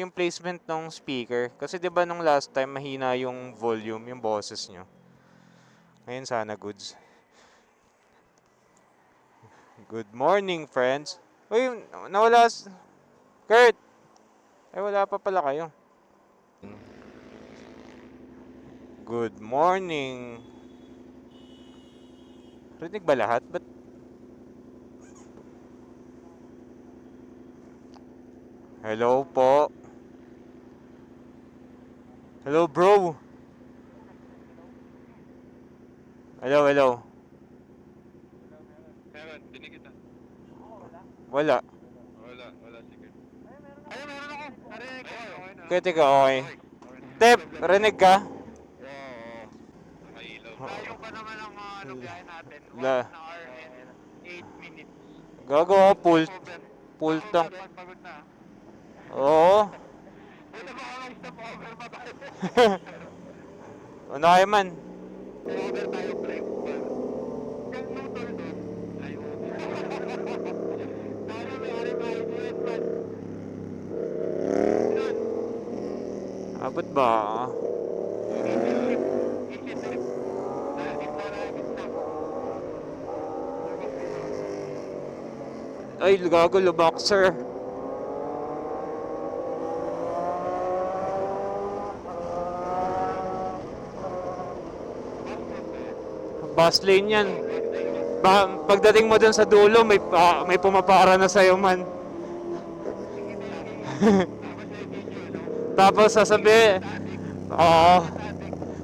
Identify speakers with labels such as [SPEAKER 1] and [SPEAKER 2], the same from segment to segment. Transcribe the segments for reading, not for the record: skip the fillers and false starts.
[SPEAKER 1] yung placement ng speaker. Kasi 'di ba nung last time mahina yung volume, yung boses nyo. Ngayon sana goods. Good morning, friends. Uy, nawala Kurt! Ay, wala pa pala kayo. Good morning. Rinig ba lahat? Ba't hello po? Hello, bro. Hello, hello.
[SPEAKER 2] Meron, dinig kita.
[SPEAKER 1] Wala.
[SPEAKER 2] Wala, sige. Ay, meron ako. Narinig ko. Okay na.
[SPEAKER 1] Kaya teka, okay.
[SPEAKER 2] Okay na.
[SPEAKER 1] Tep, rinig ka?
[SPEAKER 2] Oo. Nakailaw. Layo pa naman ang biyahe natin. 1
[SPEAKER 1] La.
[SPEAKER 2] hour and 8 minutes.
[SPEAKER 1] Gagawa full,
[SPEAKER 2] Stopover.
[SPEAKER 1] full tank.
[SPEAKER 2] Stopover, pagod na.
[SPEAKER 1] Oo.
[SPEAKER 2] Buta ba ako stopover pa tayo?
[SPEAKER 1] Ano kayo man?
[SPEAKER 2] Stopover tayo, break. Yung motor doon. Layo. Sana may RFID man.
[SPEAKER 1] Abot ba? Ay, gago, lubak, sir. Bus lane yan. Pagdating mo dun sa dulo, may pumapara na sa'yo man. Tapos sasabi, oo.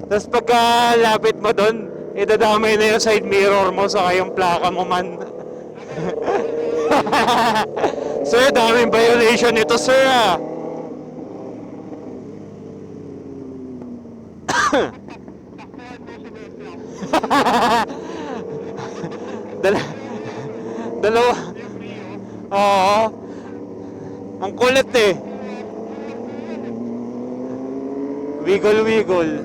[SPEAKER 1] Tapos pagkalapit mo dun, idadamay na yung side mirror mo saka yung plaka mo man. Sir, daming violation nito, sir, ah. Dala, dalawa. Oo. Ang kulit eh. Wiggle, wiggle.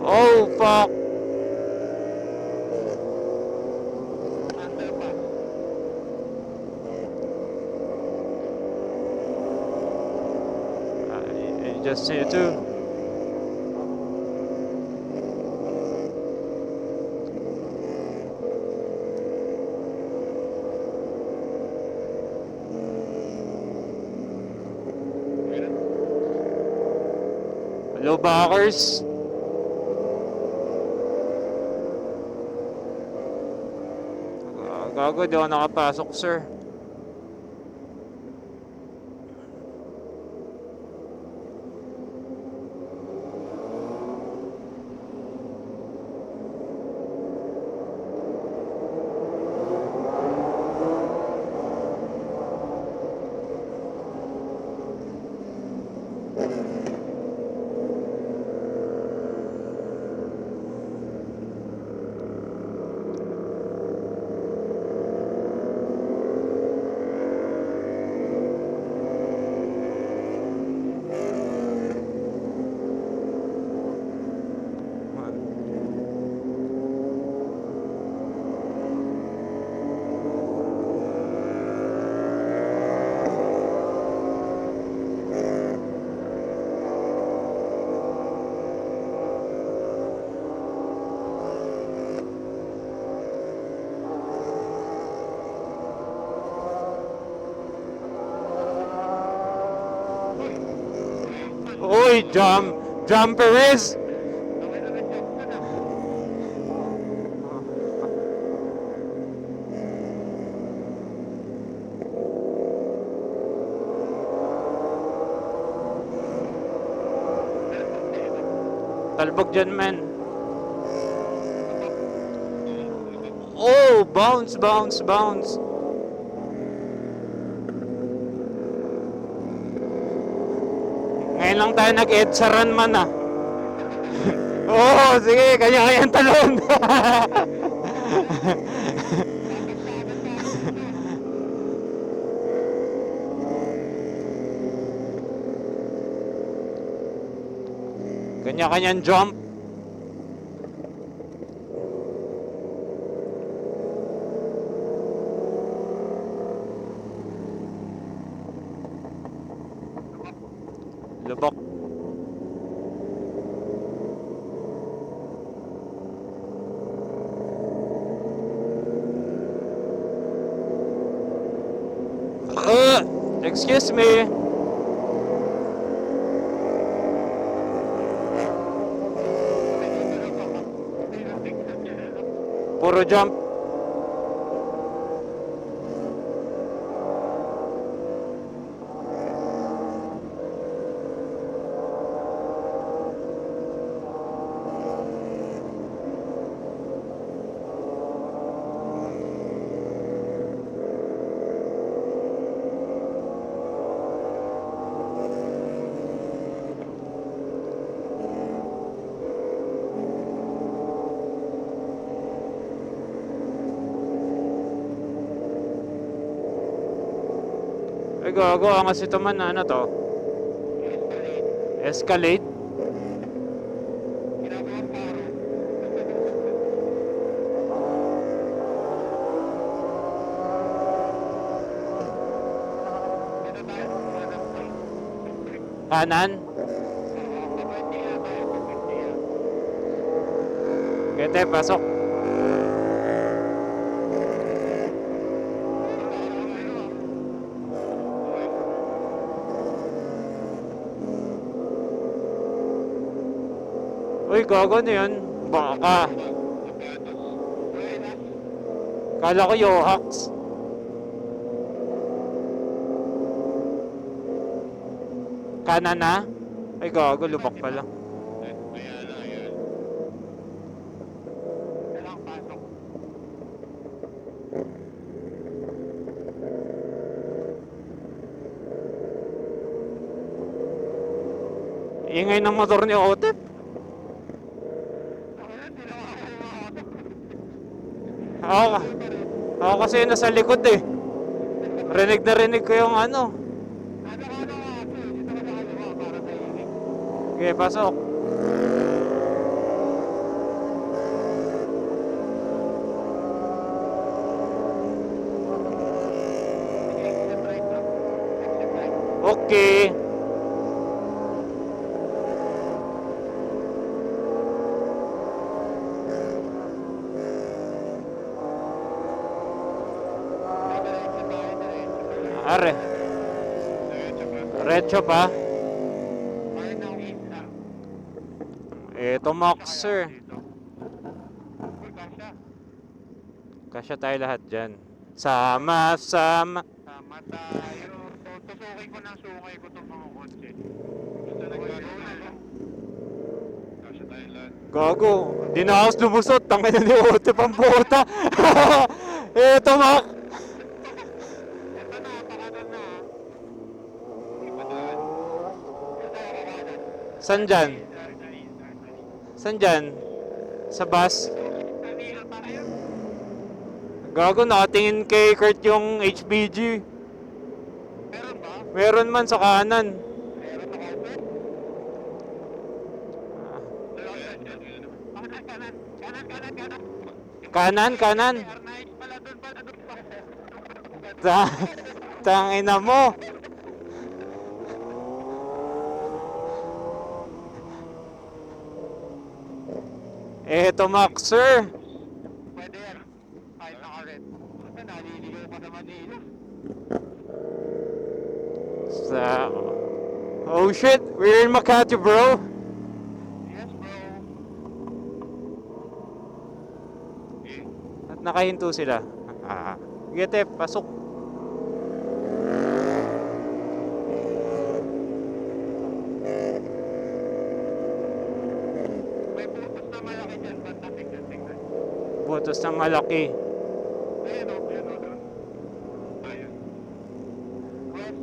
[SPEAKER 1] Oh, fuck. I just see you too. Hello, backers. Gago, di ako nakapasok, sir. Uy, Perez! Talbog dyan, man. Oh, bounce, bounce, bounce. Ngayon lang tayo nag-edsaran man, ah. Oo, oh, sige, kanya-kanyang talon. Kanya-kanyang jump. Excuse me. Puro jump. Ay, gago. Ang kasi ito man, ano to? Escalate. Kanan. Kete, pasok. Uy, gago na yun. Baka. Kala ko Yohax. Kanan na? Ay, gago. Lubak pala. Ingay ng motor ni Otep. Ako kasi nasa likod eh. Rinig na rinig ko yung ano. Okay, pasok. Okay. Are. Retso pa. Ito Moxer. Kasya tayo lahat dyan. Sama-sama.
[SPEAKER 2] Tama tayo. Tusukin ko ng sukay ko itong mga kotse. Ito nagkakaroon. Kasya tayo lahat.
[SPEAKER 1] Gago. Di na ako lumusot. Tangin na ni Otep ang puta. Ito Mox.
[SPEAKER 2] Ito na, pakanan na. Ipadaan.
[SPEAKER 1] San dyan? San dyan? Sa bus? Gago, nakatingin kay Kurt yung HBG.
[SPEAKER 2] Meron ba?
[SPEAKER 1] Meron man sa kanan.
[SPEAKER 2] Meron na cover?
[SPEAKER 1] Kanan.
[SPEAKER 2] Arnaiz pala doon pa.
[SPEAKER 1] Tangina mo. Eto Moxer.
[SPEAKER 2] Pwede yan. Kahit naka-red. Naliligaw pa naman nila.
[SPEAKER 1] Oh shit, we're in Makati, bro.
[SPEAKER 2] Yes, bro.
[SPEAKER 1] At nakahinto sila. Gete, pasok.
[SPEAKER 2] May butas na malaki dyan. Basta tingnan.
[SPEAKER 1] Butos na malaki.
[SPEAKER 2] Ayun o, doon. Ayun. West,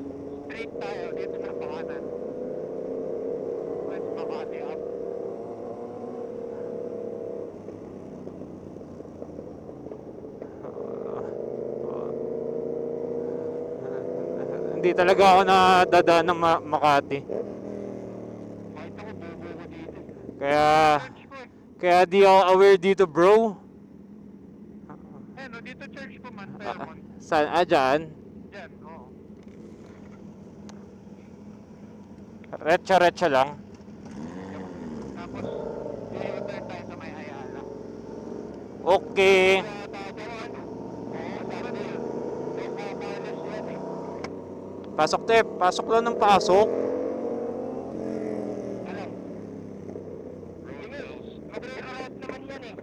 [SPEAKER 2] straight tayo. Dito sa pakanan. West Makati up.
[SPEAKER 1] Hindi talaga ako nadadaan ng Makati.
[SPEAKER 2] Kahit ako, bubo ko dito.
[SPEAKER 1] Kaya
[SPEAKER 2] Church ko eh.
[SPEAKER 1] kaya di ako aware dito, bro.
[SPEAKER 2] Ayun o, dito church ko man. Fairmont.
[SPEAKER 1] Saan? Dyan?
[SPEAKER 2] Dyan, oo.
[SPEAKER 1] Retsa lang.
[SPEAKER 2] Tapos, i-return tayo sa may Ayala.
[SPEAKER 1] Okay.
[SPEAKER 2] Kaya tayo, ano? Oo, tama na yun. So, papalas yan eh.
[SPEAKER 1] Pasok, Tep. Pasok lang ng pasok.
[SPEAKER 2] Ano? Sige, magre-route naman yan eh.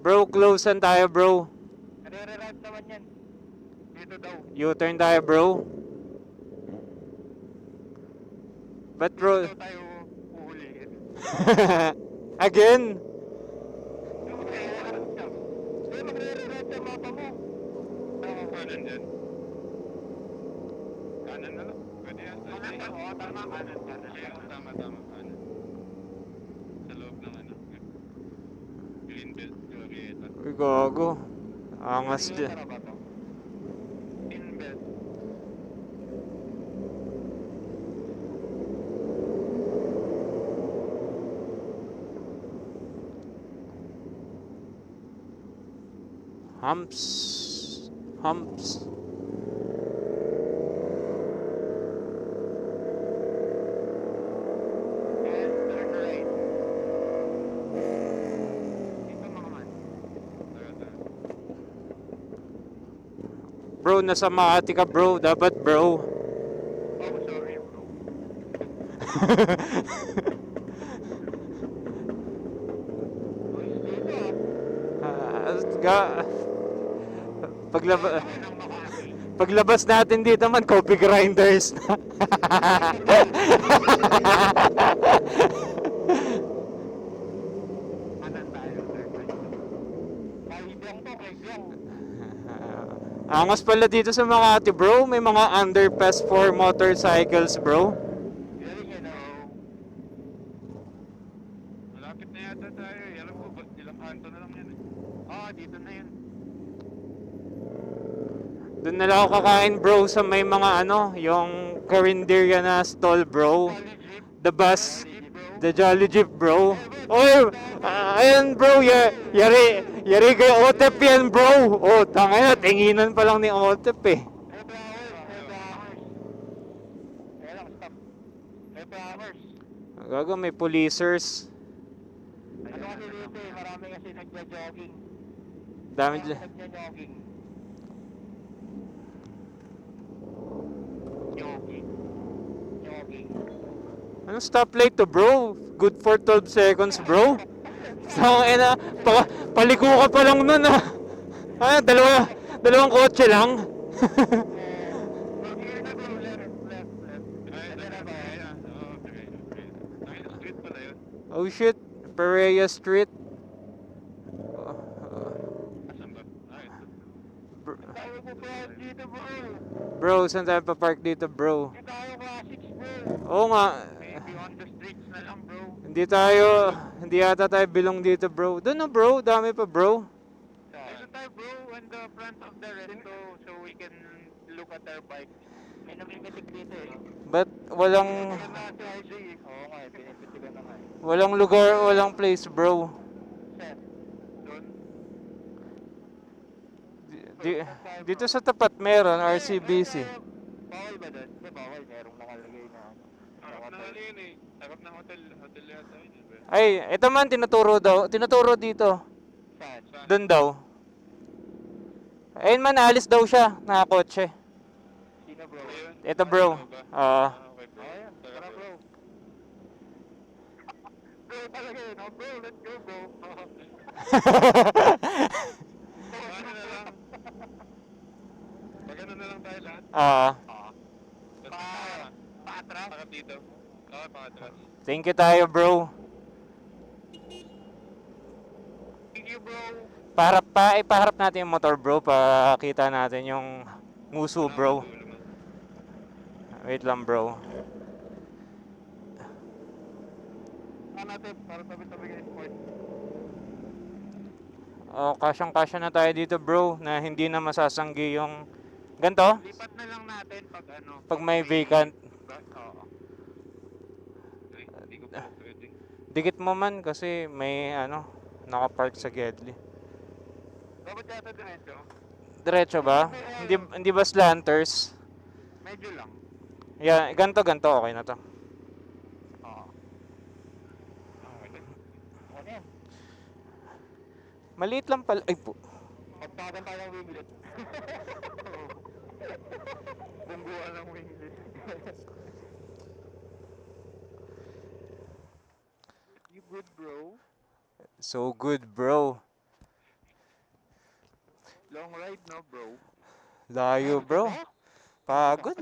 [SPEAKER 1] Bro, closean tayo, bro.
[SPEAKER 2] Magre-route naman yan. Dito daw.
[SPEAKER 1] U-turn tayo, bro. But bro...
[SPEAKER 2] Dito daw tayo uhulihin.
[SPEAKER 1] Again?
[SPEAKER 2] Magre-route siya. Hindi, magre-route sa mapa mo. Tama ba nandyan? Kanan na lang. Pwede yan. Kanan na, oo, tama, kanan. Tama, kanan. Sa loob ng ano. Green belt, Glorieta.
[SPEAKER 1] Uy, gago. Angas dyan.
[SPEAKER 2] Green belt.
[SPEAKER 1] Humps. Humps.
[SPEAKER 2] And turn right. Dito mga man.
[SPEAKER 1] Bro, nasa Makati ka, bro. Dapat, bro.
[SPEAKER 2] Oh, sorry bro. Dito
[SPEAKER 1] Ga... Paglaba...
[SPEAKER 2] ng Makati.
[SPEAKER 1] Paglabas natin dito man, coffee grinders na.
[SPEAKER 2] Kanan tayo, turn right. Kay Byong to, kay Byong.
[SPEAKER 1] Angas pala dito sa Makati, bro. May mga underpass for motorcycles, bro.
[SPEAKER 2] Galing yan, oh. Malapit na yata tayo. Alam ko, ilang kanto na lang yan eh. Dito na yun.
[SPEAKER 1] Doon na lang ako kakain, bro, sa may mga ano, yung Carinderia na stall, bro.
[SPEAKER 2] Jolly Jeep.
[SPEAKER 1] The bus,
[SPEAKER 2] Jeep, bro.
[SPEAKER 1] the Jolly Jeep, bro. Oy, ayan, bro, yari kay Otep yan, bro. Oh, tangina, tinginan pa lang ni Otep eh.
[SPEAKER 2] Hey, Browers. Kaya lang, stop. Hey, Browers.
[SPEAKER 1] Gago, may policers.
[SPEAKER 2] Ano kasi dito eh, marami kasi nagja-jogging.
[SPEAKER 1] Dami
[SPEAKER 2] Marami
[SPEAKER 1] dyan.
[SPEAKER 2] nagja-jogging. Jogging. Jogging.
[SPEAKER 1] Anong stoplight to, bro? Good for 12 seconds, bro. Tangina, paliko ka pa lang nun ah. Ay, dalawang kotse lang.
[SPEAKER 2] Here na bro, left. Ay, na ba? Okay. Street pala yun.
[SPEAKER 1] Oh shit, Perea Street.
[SPEAKER 2] Asan ba?
[SPEAKER 1] Br-
[SPEAKER 2] Tayo po pa dito bro.
[SPEAKER 1] Bro, saan tayo pa-park dito, bro?
[SPEAKER 2] Hindi tayo classics bro.
[SPEAKER 1] Oo nga,
[SPEAKER 2] Maybe on the streets na lang bro.
[SPEAKER 1] hindi yata tayo bilong dito, bro. Doon na, bro, dami pa, bro.
[SPEAKER 2] Dito tayo bro, on the front of the resto so we can look at our bike. May namimitik dito eh.
[SPEAKER 1] But walang
[SPEAKER 2] Ito na si RJ eh. Oo nga eh, pinipitigan na nga eh.
[SPEAKER 1] walang lugar, walang place, bro.
[SPEAKER 2] Saan? Doon?
[SPEAKER 1] Dito sa tapat meron, RCBC.
[SPEAKER 2] Bawal ba doon? Hindi bawal, merong nakalagay na ano. Harap na yun eh. Harap ng hotel yata yun eh.
[SPEAKER 1] Ay, ito man, tinuturo dito.
[SPEAKER 2] Saan?
[SPEAKER 1] Doon daw. Ayun man, alis daw siya, nakakotse.
[SPEAKER 2] Sino bro?
[SPEAKER 1] Ito, bro.
[SPEAKER 2] Okay bro. Ayan, tara bro. Bro talaga yun, oh bro, let's go bro. Paano na lang? Pag ano na lang tayo lahat? Paatras? Pakap dito. Oo, paatras.
[SPEAKER 1] Thank you tayo, bro.
[SPEAKER 2] Thank you bro.
[SPEAKER 1] Ipaharap natin yung motor, bro, para kita natin yung nguso, bro. Wait lang, bro.
[SPEAKER 2] Natin, para tabi-tabi kayo sport.
[SPEAKER 1] Oh, kasyang-kasya na tayo dito, bro, na hindi na masasanggi yung ganto.
[SPEAKER 2] Lipat na lang natin pag ano.
[SPEAKER 1] Pag may vacant.
[SPEAKER 2] Oo. Hindi ko pa pwede.
[SPEAKER 1] Dikit mo man kasi may ano, nakapark sa Gedli.
[SPEAKER 2] Dapat yata diretso.
[SPEAKER 1] Diretso ba? Hindi ba slanters?
[SPEAKER 2] Medyo lang.
[SPEAKER 1] Yeah, ganto, okay na to.
[SPEAKER 2] Oo. Okay. Ano yan?
[SPEAKER 1] Maliit lang pala. Ay po.
[SPEAKER 2] Pagtagan tayo ng winglet. Bungguan ng winglet. You good, bro?
[SPEAKER 1] So good, bro.
[SPEAKER 2] Long ride, no, bro?
[SPEAKER 1] Layo, bro. Pagod.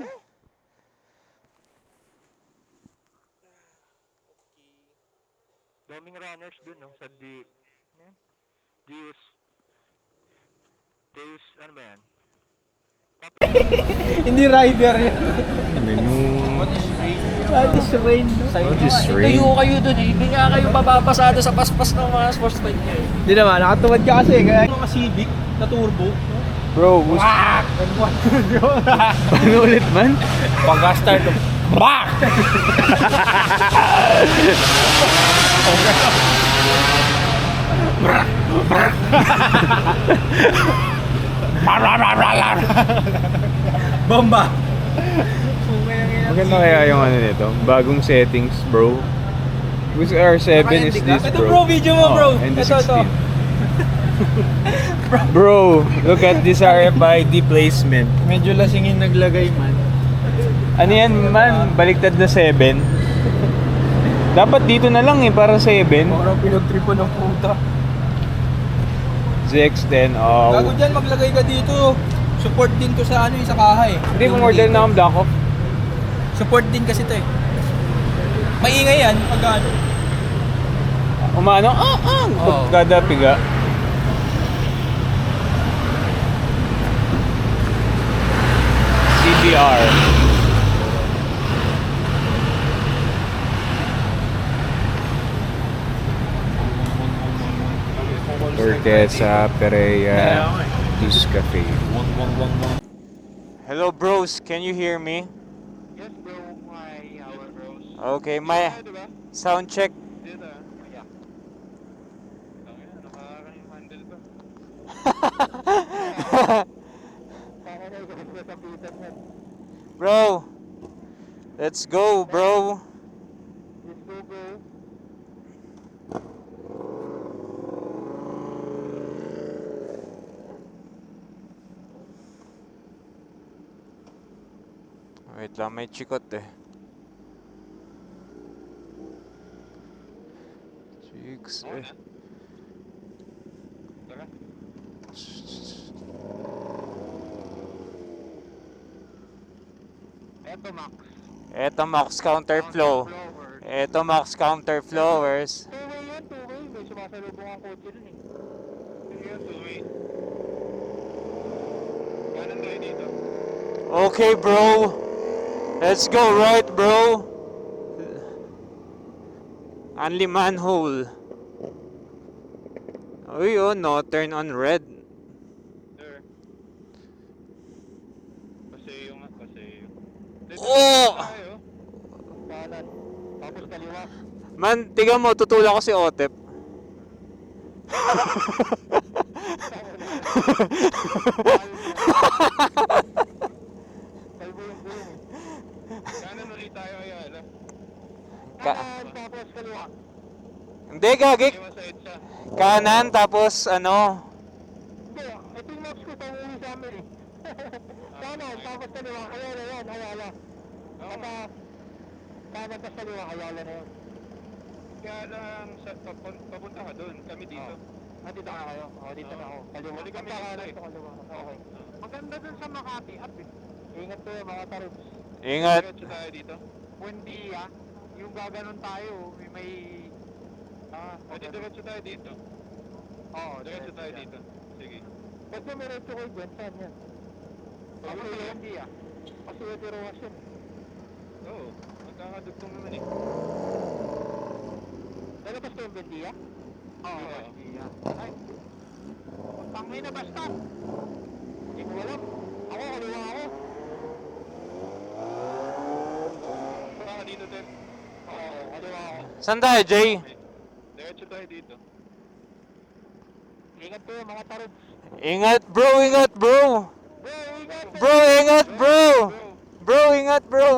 [SPEAKER 2] Daming runners dun, no? Sa Deus. Deus, ano ba yan?
[SPEAKER 3] Hindi rider yan. What is rain?
[SPEAKER 4] Tayo kayo dun eh. Hindi nga kayo mapapasado sa paspas ng mga sports bike niya eh.
[SPEAKER 3] Hindi naman, nakatuwad ka kasi. Kaya mga Civic na turbo.
[SPEAKER 1] Bro, ano ulit man?
[SPEAKER 3] Pag-start. Bak! Bomba!
[SPEAKER 1] Maganda kaya yung ano nito, bagong settings, bro. Which R7 is this,
[SPEAKER 3] Ito
[SPEAKER 1] bro?
[SPEAKER 3] bro, video mo bro.
[SPEAKER 1] Oh, and the
[SPEAKER 3] Ito.
[SPEAKER 1] 16. Bro, look at this RFID placement.
[SPEAKER 3] Medyo lasingin naglagay man.
[SPEAKER 1] Ano yan man, baliktad na 7. Dapat dito na lang eh, para 7.
[SPEAKER 3] Parang pinag-tripo ng puta.
[SPEAKER 1] ZX10,
[SPEAKER 3] Gago
[SPEAKER 1] oh.
[SPEAKER 3] dyan, maglagay ka dito. Support din to sa ano, sa kaha eh.
[SPEAKER 1] Hindi, kung order na akong black off.
[SPEAKER 3] Support din kasi to eh. Maingay yan pag ano.
[SPEAKER 1] Umano,
[SPEAKER 3] Oo.
[SPEAKER 1] kada piga. CBR. Ortesa, Pereira, Discafe. Hello bros, can you hear me?
[SPEAKER 2] Yes, bro. My hour, bros.
[SPEAKER 1] Okay, my
[SPEAKER 2] Diba?
[SPEAKER 1] sound check.
[SPEAKER 2] Dito, yeah. Tangina, nakakang handle ko. Pakakay ko sa sabitan yan.
[SPEAKER 1] Bro, let's go, bro.
[SPEAKER 2] Let's go, bro.
[SPEAKER 1] Wait lang, may chikot eh. Chicks
[SPEAKER 2] Oo
[SPEAKER 1] eh.
[SPEAKER 2] na. Tara. Eto, Max.
[SPEAKER 1] Eto max counter flow.
[SPEAKER 2] Flower.
[SPEAKER 1] Eto max counter flowers.
[SPEAKER 2] Two-way yan, two-way. May sumasalubong ang kotse dun eh. Sige yan, two-way. Kanan tayo dito.
[SPEAKER 1] Okay, bro. Let's go right, bro. Only manhole. Uy, oh, no, turn on red.
[SPEAKER 2] Sir. Paseo nga, paseo.
[SPEAKER 1] Oh!
[SPEAKER 2] Tayo. Kanan. Tapos kaliwa.
[SPEAKER 1] Man, tiga mo, tutulak ko si Otep.
[SPEAKER 2] Kalbo yung bulo mo. Kanan ulit tayo kaya, alam.
[SPEAKER 1] Ka-
[SPEAKER 2] Kanan, tapos kaliwa.
[SPEAKER 1] Hindi, gagik.
[SPEAKER 2] Kaliwa sa EDSA.
[SPEAKER 1] Kanan, tapos ano.
[SPEAKER 2] Hindi, ito yung maps ko, panguwi sa amin eh. Kanan, tapos kaliwa, ayala yan, ayala. Kata, kanan tapos kaliwa, ayala na yun. Kaya lang, papunta ka doon, kami dito. Dito ka kayo? Dito na ako. Kaliwa. Huli kami
[SPEAKER 1] eh.
[SPEAKER 2] dito dito, kaliwa. Okay. Maganda dun sa Makati, up eh. Ingat po yung mga taribs.
[SPEAKER 1] Ingat.
[SPEAKER 2] Diretso tayo dito. Buendia, yung gaganon tayo, may... pwede diretso tayo dito. Oo, diretso tayo dito. Sige. Ba't may diretso kayo dyan? Saan yan? Ako yung Buendia. Kasi yung Tiroas yun. Oo, magkakadugtong naman eh. Lalabas ko yung Buendia? Oo, Buendia. Ay, tangay na basta. Hindi ko alam. Ako, kaliwa ako. Baka dito din. Oo, kaliwa ako.
[SPEAKER 1] Saan tayo, Jay?
[SPEAKER 2] Diretso tayo dito. Ingat po mga tarobs.
[SPEAKER 1] Ingat, bro, ingat, bro.
[SPEAKER 2] Bro, ingat!
[SPEAKER 1] Bro, ingat, bro. Bro, ingat, bro.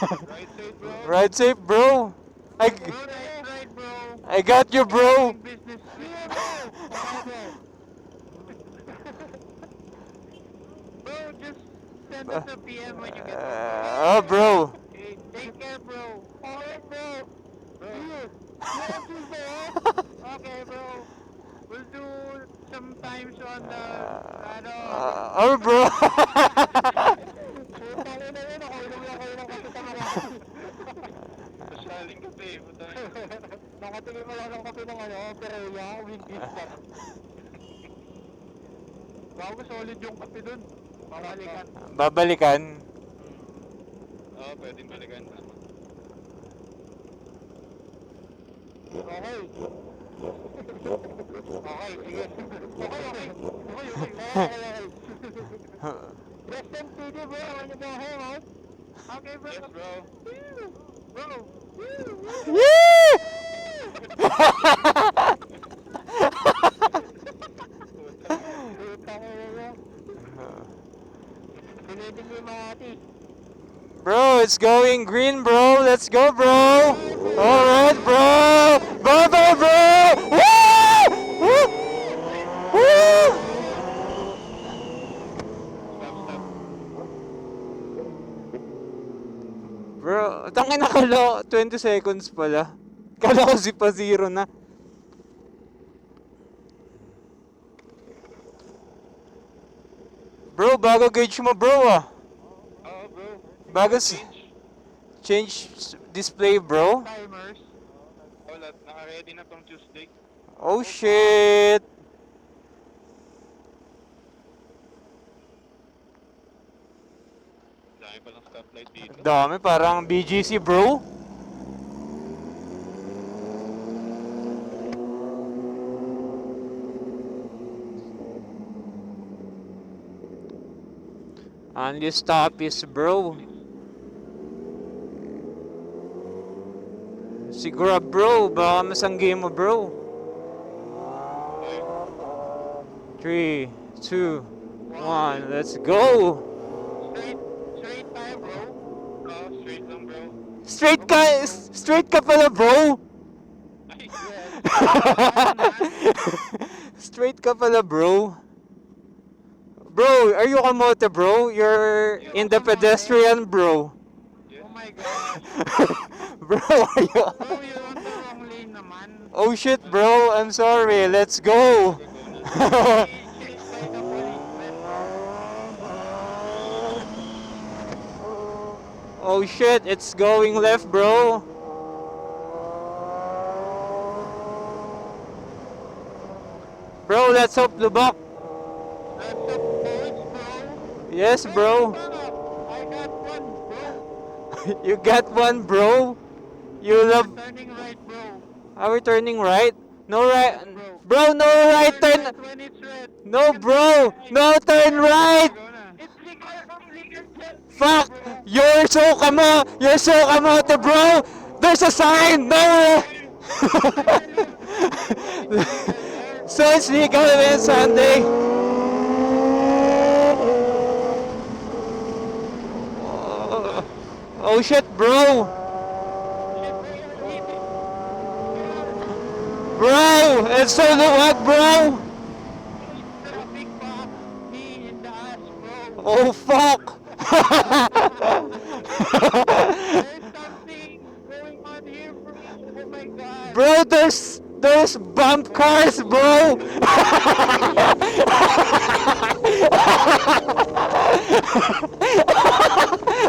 [SPEAKER 2] Right side, bro.
[SPEAKER 1] Ride safe, bro.
[SPEAKER 2] Right, bro.
[SPEAKER 1] I got you, bro.
[SPEAKER 2] Business. Yeah, bro. send us a PM when you get home.
[SPEAKER 1] Oh, bro.
[SPEAKER 2] Okay, take care, bro. Alright, bro. Bro. Okay, bro. We'll do sometimes on the,
[SPEAKER 1] Oh, bro.
[SPEAKER 2] Putang ina yun, nakainom lang kayo ng kape talaga. Masaling kape, putang ina. Nakatingin mo lang ng kape ng Pereya, Wingdis ka. Bago solid yung kape dun. Babalikan.
[SPEAKER 1] Babalikan.
[SPEAKER 2] Oo, pwedeng balikan. Okay. Okay, sige. Okay. Rest in peace, bro. When you go home, right? Okay, bro. Yes, bro. Bro.
[SPEAKER 1] Yeah!
[SPEAKER 2] Putang ina yun. Pinitin mo yung mga ati.
[SPEAKER 1] Bro, it's going green, bro. Let's go, bro. All right, bro. Bye-bye, bro. Woo! Woo! Woo!
[SPEAKER 2] Stop.
[SPEAKER 1] Bro, tangin na kala, 20 seconds pala. Kala ko pa zero na. Bro, bago gauge mo, bro, ah.
[SPEAKER 2] Oo, bro.
[SPEAKER 1] Bago change display, bro.
[SPEAKER 2] Timers. Wala, naka-ready na tong Tuesday.
[SPEAKER 1] Oh, shit.
[SPEAKER 2] Dami pa ng stoplight dito.
[SPEAKER 1] Dami, parang BGC, bro. Only stop is, bro. Siguro, bro. Baka masanggi mo, bro. 3, 2, 1. Let's go.
[SPEAKER 2] Straight tayo, bro. Straight lang, bro.
[SPEAKER 1] Straight ka pala, bro.
[SPEAKER 2] Ay,
[SPEAKER 1] Straight ka pala, bro. Bro, are you kamote, bro? You're in the pedestrian, bro.
[SPEAKER 2] Oh my gosh.
[SPEAKER 1] Bro, are you...
[SPEAKER 2] Bro, you're on the wrong lane naman.
[SPEAKER 1] Oh shit, bro. I'm sorry. Let's go.
[SPEAKER 2] Chased by the policeman.
[SPEAKER 1] Oh shit, it's going left, bro. Bro, let's hope Lubak.
[SPEAKER 2] That's the points, bro.
[SPEAKER 1] Yes, bro.
[SPEAKER 2] I got one, bro.
[SPEAKER 1] You got one, bro. You love...
[SPEAKER 2] Turning right, bro.
[SPEAKER 1] Are we turning right? No right. Bro, no right turn.
[SPEAKER 2] When it's red.
[SPEAKER 1] No, bro. No turn right.
[SPEAKER 2] It's legal.
[SPEAKER 1] Fuck. You're so kamote, bro. There's a sign. No. So it's legal on Sunday. Oh shit, bro. Bro, it's so luwag, bro.
[SPEAKER 2] Traffic pa. Me in the ass, bro.
[SPEAKER 1] Oh fuck.
[SPEAKER 2] There's something going on here, bro. Oh my god.
[SPEAKER 1] Bro, there's bump cars, bro.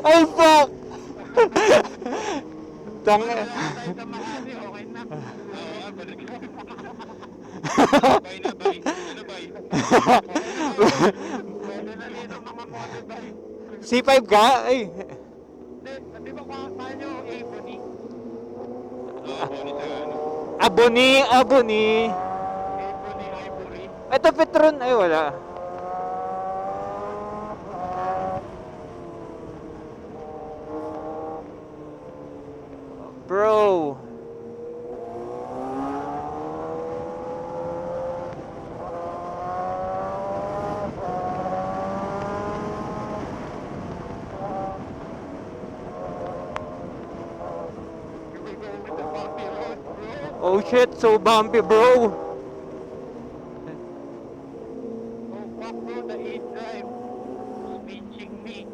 [SPEAKER 1] Oh fuck. Tang.
[SPEAKER 2] Wala tayo sa Makati, okay na. Oo, balik na. Bye na, bye. Ano, bye? Pwede na dito mga motorbike.
[SPEAKER 1] C5 ka? Ay.
[SPEAKER 2] Di ba paano Ebony?
[SPEAKER 1] Aboni.
[SPEAKER 2] Ebony, Ivory.
[SPEAKER 1] Ito Petron. Ay, wala. Bro.
[SPEAKER 2] Here we go with the bumpy road, bro.
[SPEAKER 1] Oh shit, so bumpy, bro.
[SPEAKER 2] Oh, fuck, bro, the 8 drive. Pinching me.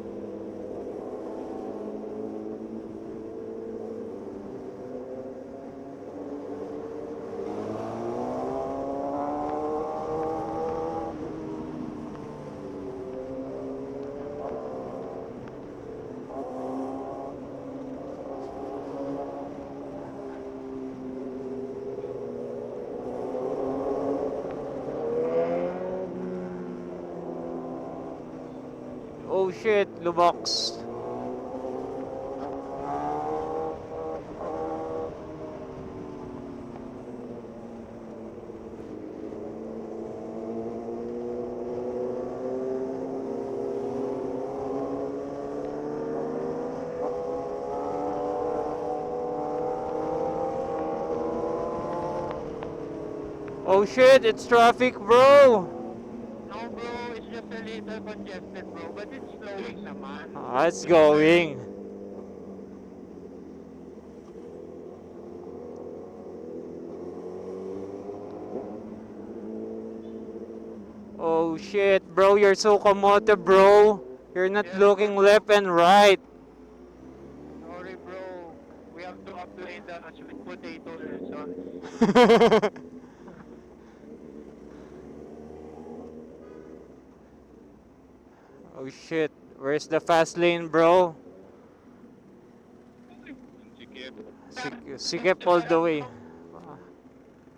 [SPEAKER 1] shit, Lubox. Oh shit, it's traffic, bro.
[SPEAKER 2] No bro, it's just a little congested bro, but it's slowing naman.
[SPEAKER 1] It's going. Oh shit, bro, you're so kamote, bro. You're not
[SPEAKER 2] Yeah,
[SPEAKER 1] looking left and right.
[SPEAKER 2] Sorry bro, we have to apply the sweet potato lesson.
[SPEAKER 1] Oh shit, where's the fast lane, bro? Sikip all the way.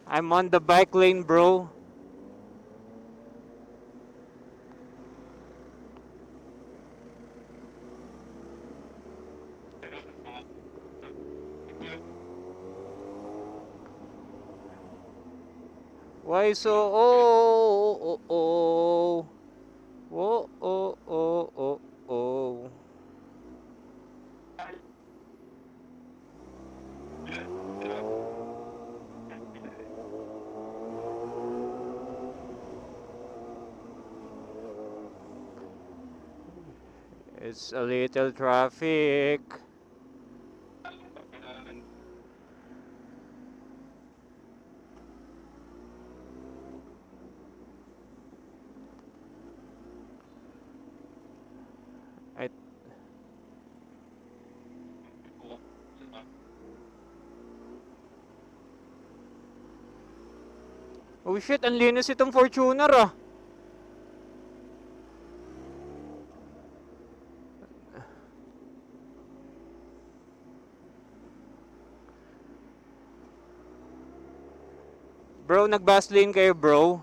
[SPEAKER 1] I'm on the bike lane, bro. Why so? Oh, oh, oh. Oh, oh, oh, oh, oh. It's a little traffic. I Oh shit, ang linis itong Fortuner ah. Bro, nag-bus lane kayo, bro.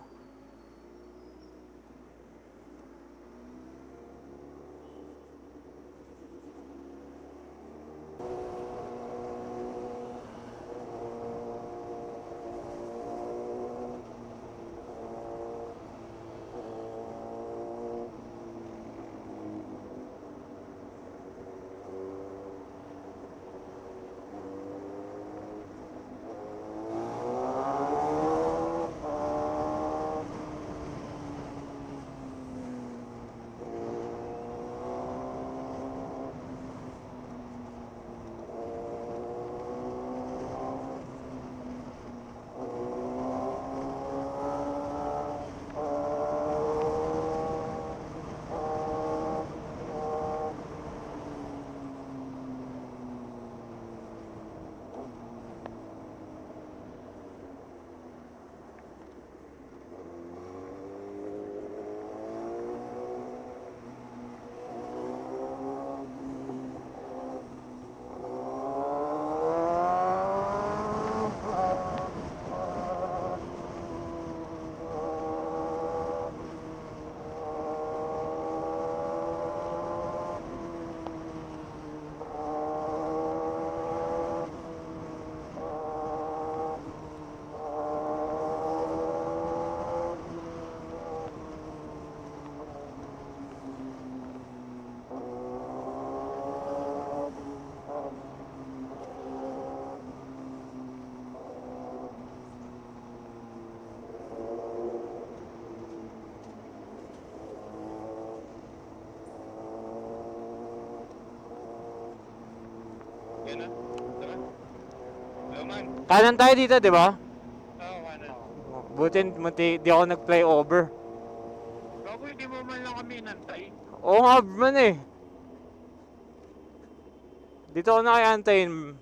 [SPEAKER 2] Yan na. Tara. Laman.
[SPEAKER 1] Kanan tayo dito, di ba?
[SPEAKER 2] Oo, kanan.
[SPEAKER 1] Buti di ako nag-fly over.
[SPEAKER 2] Bago hindi mo man lang kami nantay.
[SPEAKER 1] Oo nga man eh. Dito ako nakayantayin.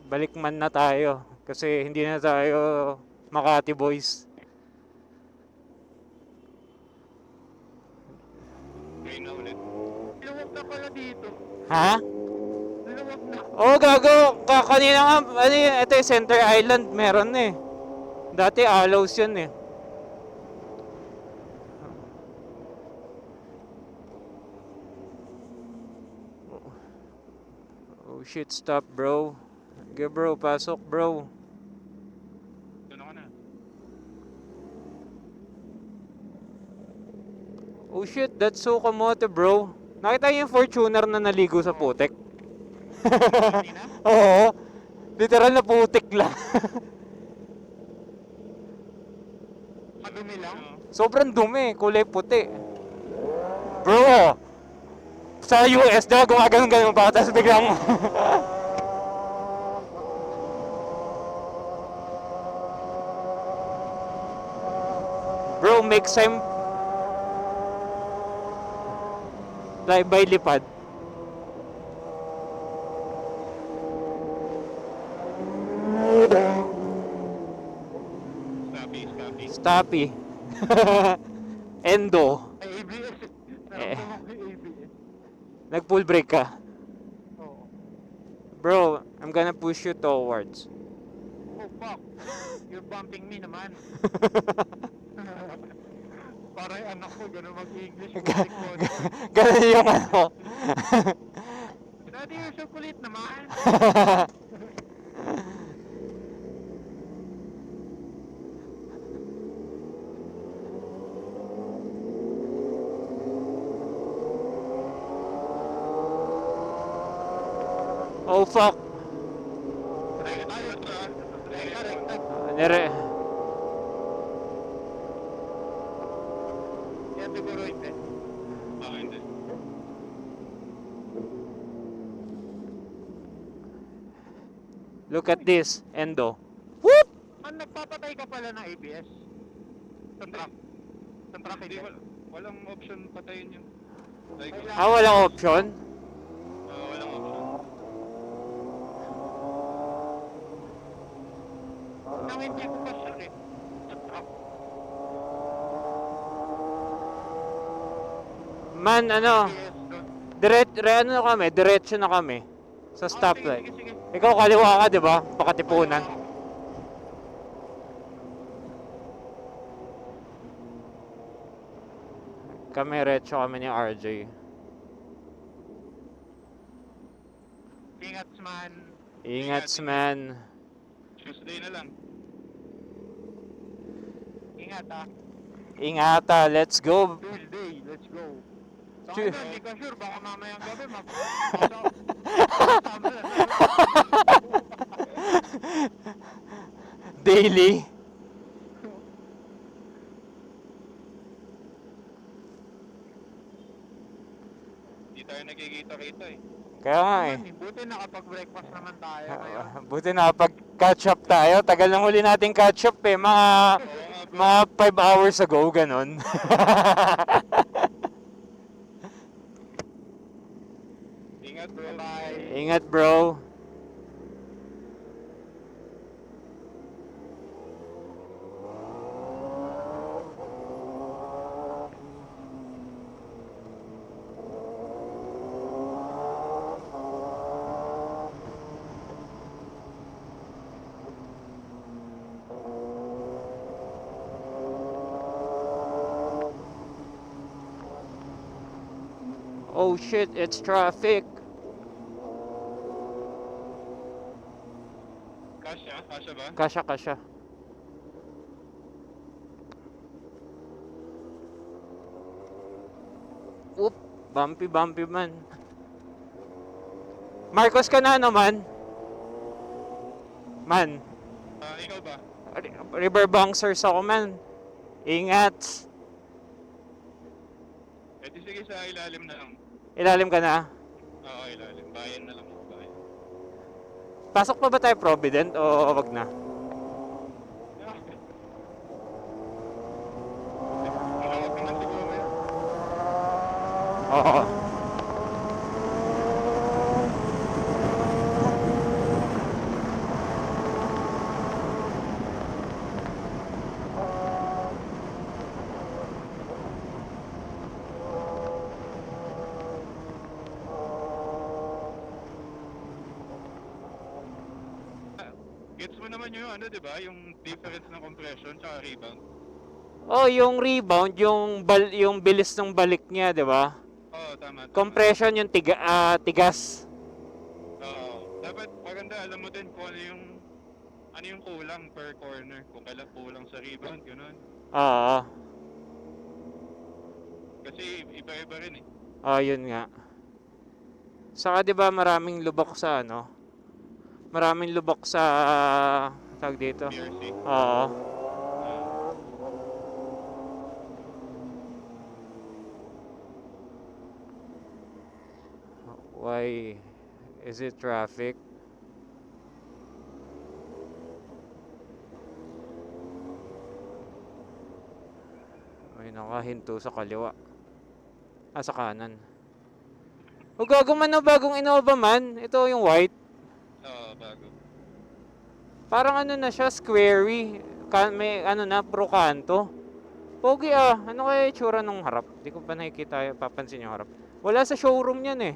[SPEAKER 1] Balik man na tayo. Kasi hindi na tayo Makati boys.
[SPEAKER 2] Ngayon na ulit. Luwag na pala dito.
[SPEAKER 1] Ha?
[SPEAKER 2] Luwag na.
[SPEAKER 1] Oo, gago. Kanina nga, ano yun, ito yung Center Island, meron eh. Dati Aloes yun eh. Oh shit, stop bro. Okay bro, pasok bro.
[SPEAKER 2] Doon ka na.
[SPEAKER 1] Oh shit, that's so kamote bro. Nakita niyo yung Fortuner na naligo sa putik?
[SPEAKER 2] Kanina?
[SPEAKER 1] Oo. Literal na putik lang.
[SPEAKER 2] Madumi lang?
[SPEAKER 1] Sobrang dumi, kulay puti. Bro, sa US, di ba gumagano'n-gano'n pa, tapos biglang... Bro, make time... Fly-by lipad. Stoppy. Endo.
[SPEAKER 2] Ay, ABS.
[SPEAKER 1] Eh.
[SPEAKER 2] Naramdaman ko yung ABS.
[SPEAKER 1] Nag-full brake ka.
[SPEAKER 2] Oo.
[SPEAKER 1] Bro, I'm gonna push you towards.
[SPEAKER 2] Oh, fuck. You're bumping me naman. Para yung anak ko, gano'n mag-English.
[SPEAKER 1] Ganun yung ano.
[SPEAKER 2] Daddy, you're so kulit naman.
[SPEAKER 1] Oh fuck. Nere.
[SPEAKER 2] Yan siguro hindi. Hindi.
[SPEAKER 1] Look at this, Endo. Whoop!
[SPEAKER 2] Nagpapatay ka pala ng ABS? Sa truck? Sa truck hindi? Walang option patayin yun.
[SPEAKER 1] Ah, walang option?
[SPEAKER 2] Walang option. Nang hindi ko pa siya rin. Sa truck.
[SPEAKER 1] Man, ano?
[SPEAKER 2] ABS doon.
[SPEAKER 1] Ano na kami? Diretso na kami. Sa stoplight.
[SPEAKER 2] Sige, sige.
[SPEAKER 1] Ikaw kaliwa ka, di ba? Pakatipunan. Kami, retso kami ni RJ.
[SPEAKER 2] Ingat man.
[SPEAKER 1] Ingats, man.
[SPEAKER 2] Tuesday na lang. Ingat ah.
[SPEAKER 1] Ingata, let's go.
[SPEAKER 2] Tuesday, let's go.
[SPEAKER 1] Tu-
[SPEAKER 2] Saka hindi ka sure, baka mamayang gabi
[SPEAKER 1] Daily.
[SPEAKER 2] Hindi tayo nagkikita-kita eh.
[SPEAKER 1] Kaya nga eh.
[SPEAKER 2] Buti nakapag-breakfast naman tayo ngayon.
[SPEAKER 1] Buti na pag-catch up tayo. Tagal lang huli nating catch up eh. Mga 5 hours ago, ganon.
[SPEAKER 2] Ingat bro. Bye.
[SPEAKER 1] Ingat bro. Oh shit, it's traffic.
[SPEAKER 2] Kasya? Kasya ba?
[SPEAKER 1] Kasya. Oop, bumpy man. Marcos ka na naman. Man,
[SPEAKER 2] Ikaw ba?
[SPEAKER 1] river bouncers ako man. Ingat.
[SPEAKER 2] Di sige sa ilalim na lang.
[SPEAKER 1] Ilalim ka na.
[SPEAKER 2] Oo, ilalim. Bayan na lang. Bayan.
[SPEAKER 1] Pasok pa ba tayo Provident o wag na?
[SPEAKER 2] Malawag naman siguro yun.
[SPEAKER 1] Oo.
[SPEAKER 2] Gets mo naman yung ano, di ba? Yung difference ng compression tsaka rebound.
[SPEAKER 1] Oh, yung rebound, yung bilis ng balik niya, 'di ba?
[SPEAKER 2] Oo, tama.
[SPEAKER 1] Compression yung tigas.
[SPEAKER 2] Oo. Dapat maganda, alam mo din kung ano yung kulang per corner. Kung kailan kulang sa rebound, gano'n.
[SPEAKER 1] Oo.
[SPEAKER 2] Kasi iba-iba rin eh.
[SPEAKER 1] Yun nga. Saka 'di ba maraming lubak sa ano? Maraming lubak sa tawag dito.
[SPEAKER 2] PRC.
[SPEAKER 1] Oo. Why is it traffic? May nakahinto sa kaliwa. Sa kanan. O gago man na bagong Innova man. Ito yung white.
[SPEAKER 2] Oo, bago.
[SPEAKER 1] Parang ano na siya, squarey. May ano na, pro kanto. Pogi ano kaya itsura nung harap? Di ko pa nakikita, papansin yung harap. Wala sa showroom yan eh.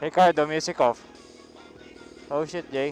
[SPEAKER 1] Ricardo, music off. Oh shit, Jay.